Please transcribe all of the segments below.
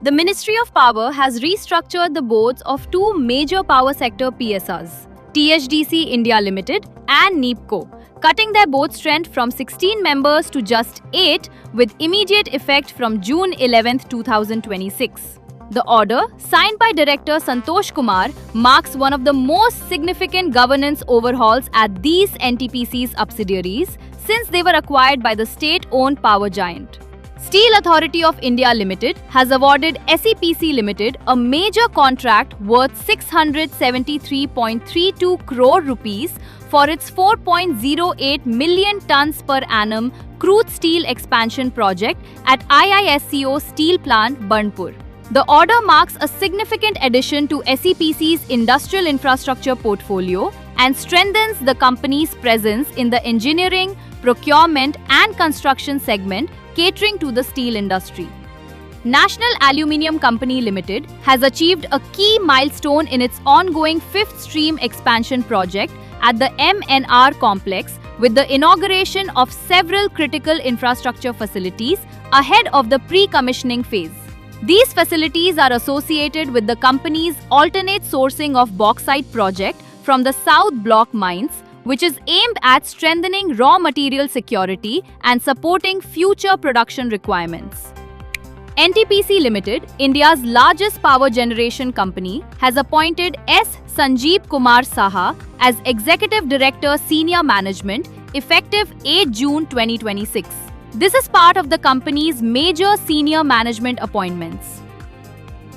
The Ministry of Power has restructured the boards of two major power sector PSRs, THDC India Limited and NEEPCO, cutting their board strength from 16 members to just 8 with immediate effect from June 11, 2026. The order, signed by Director Santosh Kumar, marks one of the most significant governance overhauls at these NTPC's subsidiaries since they were acquired by the state-owned power giant. Steel Authority of India Limited has awarded SEPC Limited a major contract worth 673.32 crore rupees for its 4.08 million tons per annum crude steel expansion project at IISCO Steel Plant, Burnpur. The order marks a significant addition to SEPC's industrial infrastructure portfolio and strengthens the company's presence in the engineering, procurement and construction segment catering to the steel industry. National Aluminium Company Limited has achieved a key milestone in its ongoing fifth stream expansion project at the MNR complex with the inauguration of several critical infrastructure facilities ahead of the pre-commissioning phase. These facilities are associated with the company's alternate sourcing of bauxite project from the South Block mines, which is aimed at strengthening raw material security and supporting future production requirements. NTPC Limited, India's largest power generation company, has appointed S. Sanjeev Kumar Saha as Executive Director Senior Management effective 8 June 2026. This is part of the company's major senior management appointments.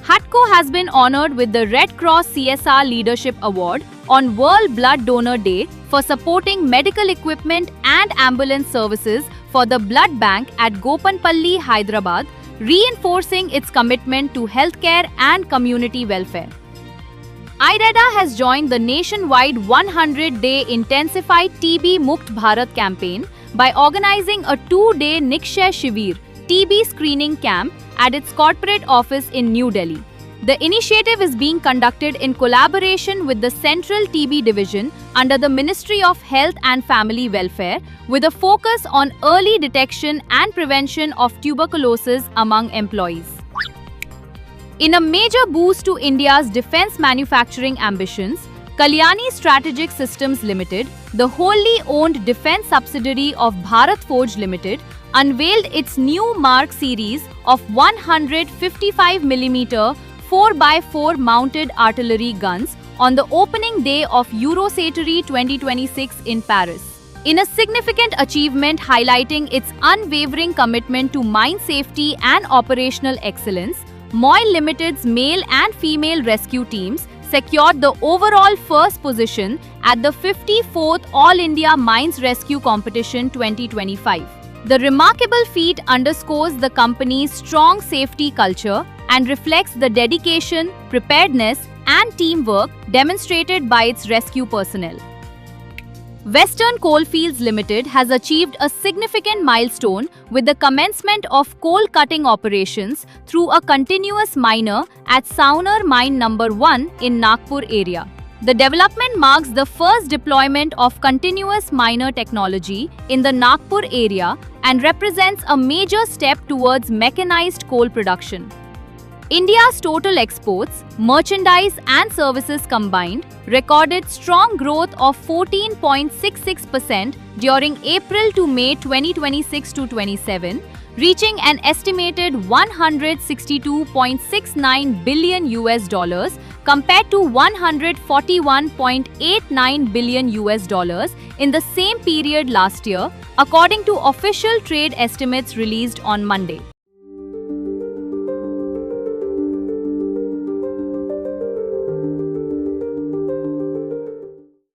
HUTCO has been honored with the Red Cross CSR Leadership Award on World Blood Donor Day for supporting medical equipment and ambulance services for the blood bank at Gopanpalli, Hyderabad, reinforcing its commitment to healthcare and community welfare. IREDA has joined the nationwide 100-day intensified TB Mukt Bharat campaign by organizing a 2-day Nikshay Shivir TB screening camp at its corporate office in New Delhi. The initiative is being conducted in collaboration with the Central TB Division under the Ministry of Health and Family Welfare, with a focus on early detection and prevention of tuberculosis among employees. In a major boost to India's defense manufacturing ambitions, Kalyani Strategic Systems Limited, the wholly owned defense subsidiary of Bharat Forge Limited, unveiled its new Mark series of 155mm 4x4 mounted artillery guns on the opening day of Eurosatory 2026 in Paris. In a significant achievement highlighting its unwavering commitment to mine safety and operational excellence, MOIL Limited's male and female rescue teams secured the overall first position at the 54th All India Mines Rescue Competition 2025. The remarkable feat underscores the company's strong safety culture and reflects the dedication, preparedness, and teamwork demonstrated by its rescue personnel. Western Coalfields Limited has achieved a significant milestone with the commencement of coal cutting operations through a continuous miner at Saunar Mine No. 1 in Nagpur area. The development marks the first deployment of continuous miner technology in the Nagpur area and represents a major step towards mechanized coal production. India's total exports, merchandise and services combined recorded strong growth of 14.66% during April to May 2026-27, reaching an estimated $162.69 billion compared to $141.89 billion in the same period last year, according to official trade estimates released on Monday.